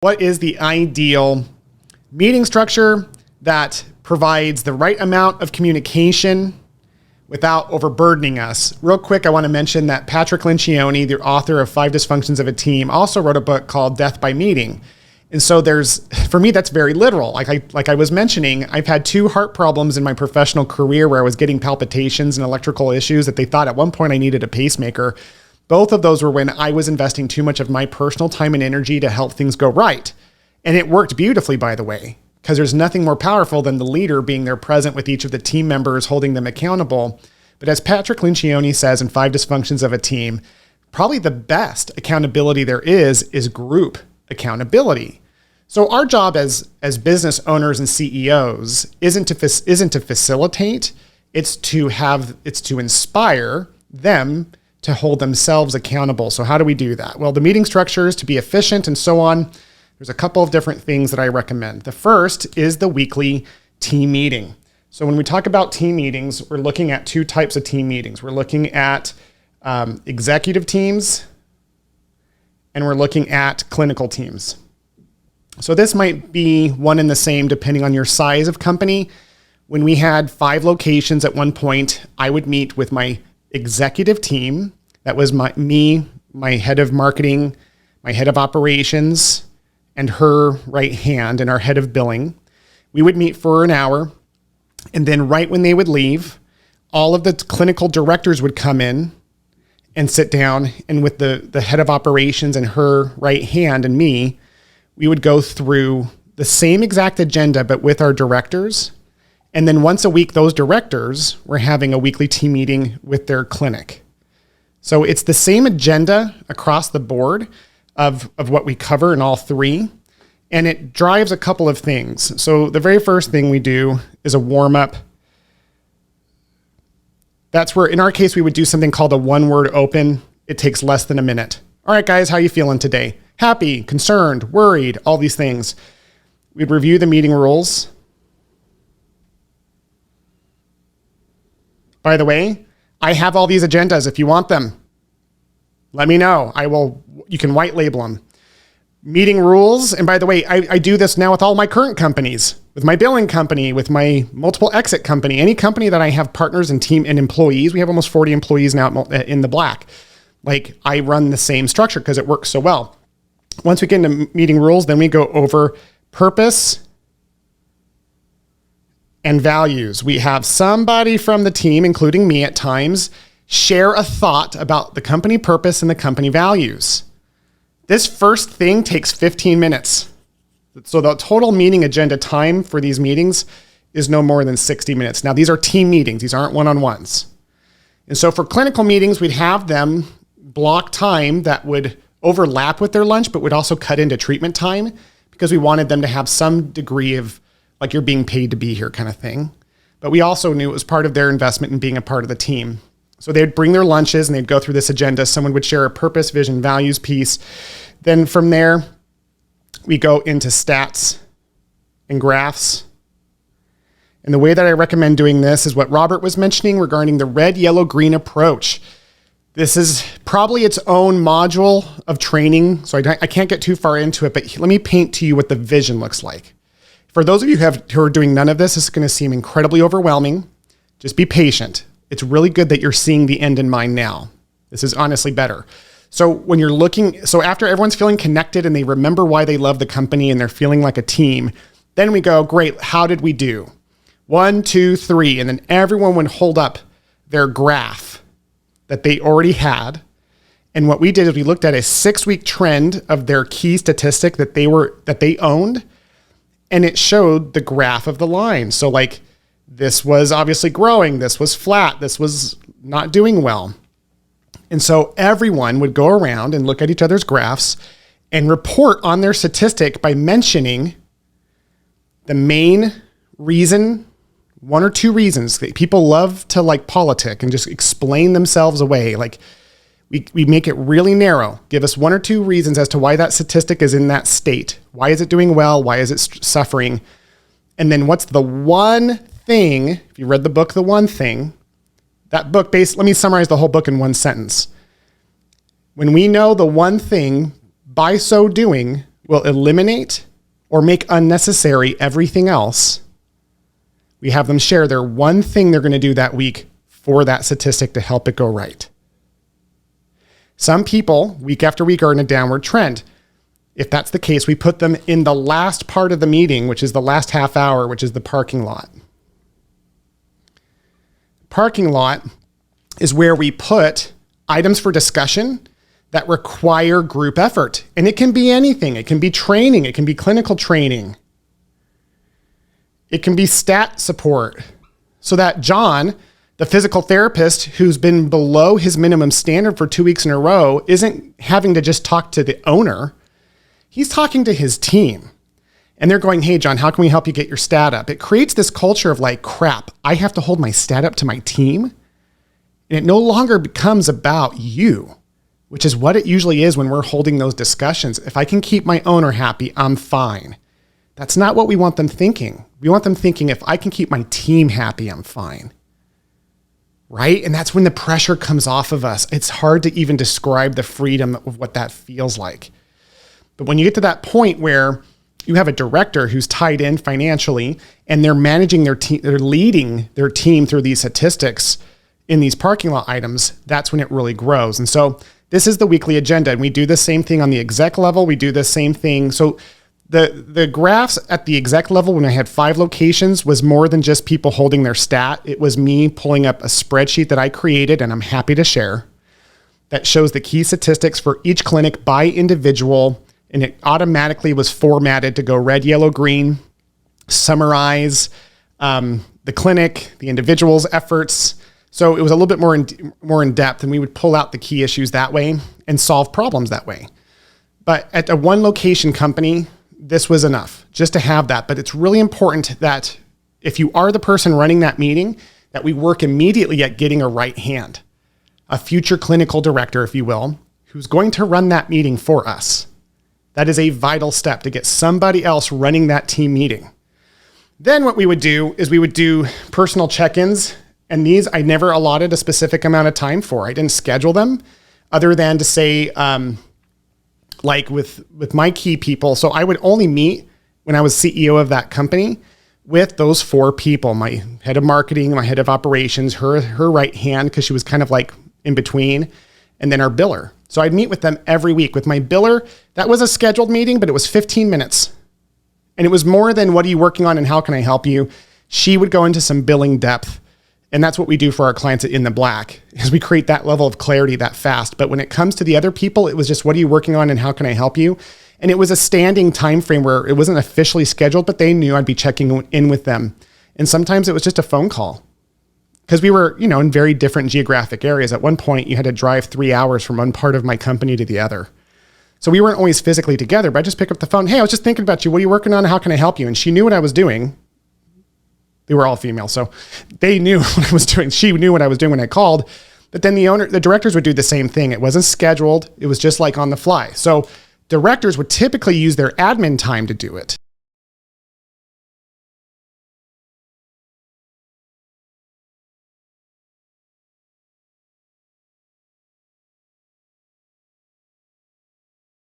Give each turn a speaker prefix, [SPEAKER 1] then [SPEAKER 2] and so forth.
[SPEAKER 1] What is the ideal meeting structure that provides the right amount of communication without overburdening us? Real quick, I want to mention that Patrick Lencioni, the author of 5 Dysfunctions of a Team, also wrote a book called Death by Meeting. And so for me, that's very literal. Like I was mentioning, I've had 2 heart problems in my professional career where I was getting palpitations and electrical issues that they thought at one point I needed a pacemaker. Both of those were when I was investing too much of my personal time and energy to help things go right. And it worked beautifully, by the way, because there's nothing more powerful than the leader being there present with each of the team members, holding them accountable. But as Patrick Lencioni says in 5 Dysfunctions of a Team, probably the best accountability there is group accountability. So our job as business owners and CEOs isn't to facilitate, it's to inspire them to hold themselves accountable. So how do we do that? Well, the meeting structures to be efficient and so on. There's a couple of different things that I recommend. The first is the weekly team meeting. So when we talk about team meetings, we're looking at 2 types of team meetings. We're looking at executive teams and we're looking at clinical teams. So this might be one and the same depending on your size of company. When we had 5 locations at one point, I would meet with my executive team. That was my head of marketing, my head of operations, and her right hand, and our head of billing. We would meet for an hour. And then right when they would leave, all of the clinical directors would come in and sit down. And with the head of operations and her right hand and me, we would go through the same exact agenda, but with our directors. And then once a week, those directors were having a weekly team meeting with their clinic. So it's the same agenda across the board of what we cover in all 3. And it drives a couple of things. So the very first thing we do is a warm up. That's where, in our case, we would do something called a 1-word open. It takes less than a minute. All right, guys, how you feeling today? Happy, concerned, worried, all these things. We'd review the meeting rules. By the way, I have all these agendas. If you want them, let me know. You can white label them. Meeting rules. And by the way, I do this now with all my current companies, with my billing company, with my multiple exit company, any company that I have partners and team and employees. We have almost 40 employees now in the black. Like I run the same structure because it works so well. Once we get into meeting rules, then we go over purpose and values. We have somebody from the team, including me at times, share a thought about the company purpose and the company values. This first thing takes 15 minutes. So the total meeting agenda time for these meetings is no more than 60 minutes. Now, these are team meetings. These aren't one-on-ones. And so for clinical meetings, we'd have them block time that would overlap with their lunch, but would also cut into treatment time because we wanted them to have some degree of like you're being paid to be here kind of thing. But we also knew it was part of their investment in being a part of the team. So they'd bring their lunches and they'd go through this agenda. Someone would share a purpose, vision, values piece. Then from there, we go into stats and graphs. And the way that I recommend doing this is what Robert was mentioning regarding the red, yellow, green approach. This is probably its own module of training. So I can't get too far into it, but let me paint to you what the vision looks like. For those of you who are doing none of this, it's going to seem incredibly overwhelming. Just be patient. It's really good that you're seeing the end in mind now. This is honestly better. So when you're looking, so after everyone's feeling connected and they remember why they love the company and they're feeling like a team, then we go, great, how did we do? 1, 2, 3. And then everyone would hold up their graph that they already had. And what we did is we looked at a 6-week trend of their key statistic that they owned. And it showed the graph of the line. So like this was obviously growing. This was flat. This was not doing well. And so everyone would go around and look at each other's graphs and report on their statistic by mentioning the main reason, 1 or 2 reasons. People love to like politic and just explain themselves away. Like we make it really narrow. Give us 1 or 2 reasons as to why that statistic is in that state. Why is it doing well? Why is it suffering? And then what's the one thing, if you read the book, The One Thing, that book let me summarize the whole book in 1 sentence. When we know the one thing, by so doing, will eliminate or make unnecessary everything else, we have them share their one thing they're going to do that week for that statistic to help it go right. Some people, week after week, are in a downward trend. If that's the case, we put them in the last part of the meeting, which is the last half hour, which is the parking lot. Parking lot is where we put items for discussion that require group effort. And it can be anything. It can be training. It can be clinical training. It can be stat support. So that John, the physical therapist who's been below his minimum standard for 2 weeks in a row, isn't having to just talk to the owner. He's talking to his team. And they're going, hey, John, how can we help you get your stat up? It creates this culture of like, crap, I have to hold my stat up to my team. And it no longer becomes about you, which is what it usually is when we're holding those discussions. If I can keep my owner happy, I'm fine. That's not what we want them thinking. We want them thinking, if I can keep my team happy, I'm fine. Right? And that's when the pressure comes off of us. It's hard to even describe the freedom of what that feels like. But when you get to that point where you have a director who's tied in financially and they're managing their team, they're leading their team through these statistics in these parking lot items, that's when it really grows. And so this is the weekly agenda. And we do the same thing on the exec level. We do the same thing. So the graphs at the exec level, when I had 5 locations, was more than just people holding their stat. It was me pulling up a spreadsheet that I created, and I'm happy to share, that shows the key statistics for each clinic by individual. And it automatically was formatted to go red, yellow, green, summarize the clinic, the individual's efforts. So it was a little bit more in depth, and we would pull out the key issues that way and solve problems that way. But at a one location company, this was enough just to have that. But it's really important that if you are the person running that meeting, that we work immediately at getting a right hand, a future clinical director, if you will, who's going to run that meeting for us. That is a vital step, to get somebody else running that team meeting. Then what we would do is we would do personal check-ins. And these I never allotted a specific amount of time for. I didn't schedule them other than to say, like with my key people. So I would only meet when I was CEO of that company with those 4 people, my head of marketing, my head of operations, her right hand, because she was kind of like in between, and then our biller. So I'd meet with them every week. With my biller, that was a scheduled meeting, but it was 15 minutes. And it was more than what are you working on and how can I help you? She would go into some billing depth. And that's what we do for our clients at In the Black, is we create that level of clarity that fast. But when it comes to the other people, it was just, what are you working on and how can I help you? And it was a standing time frame where it wasn't officially scheduled, but they knew I'd be checking in with them. And sometimes it was just a phone call, because we were, in very different geographic areas. At one point, you had to drive 3 hours from one part of my company to the other. So we weren't always physically together, but I just pick up the phone. Hey, I was just thinking about you. What are you working on? How can I help you? And she knew what I was doing. They were all female, so they knew what I was doing. She knew what I was doing when I called. But then the directors would do the same thing. It wasn't scheduled. It was just like on the fly. So directors would typically use their admin time to do it.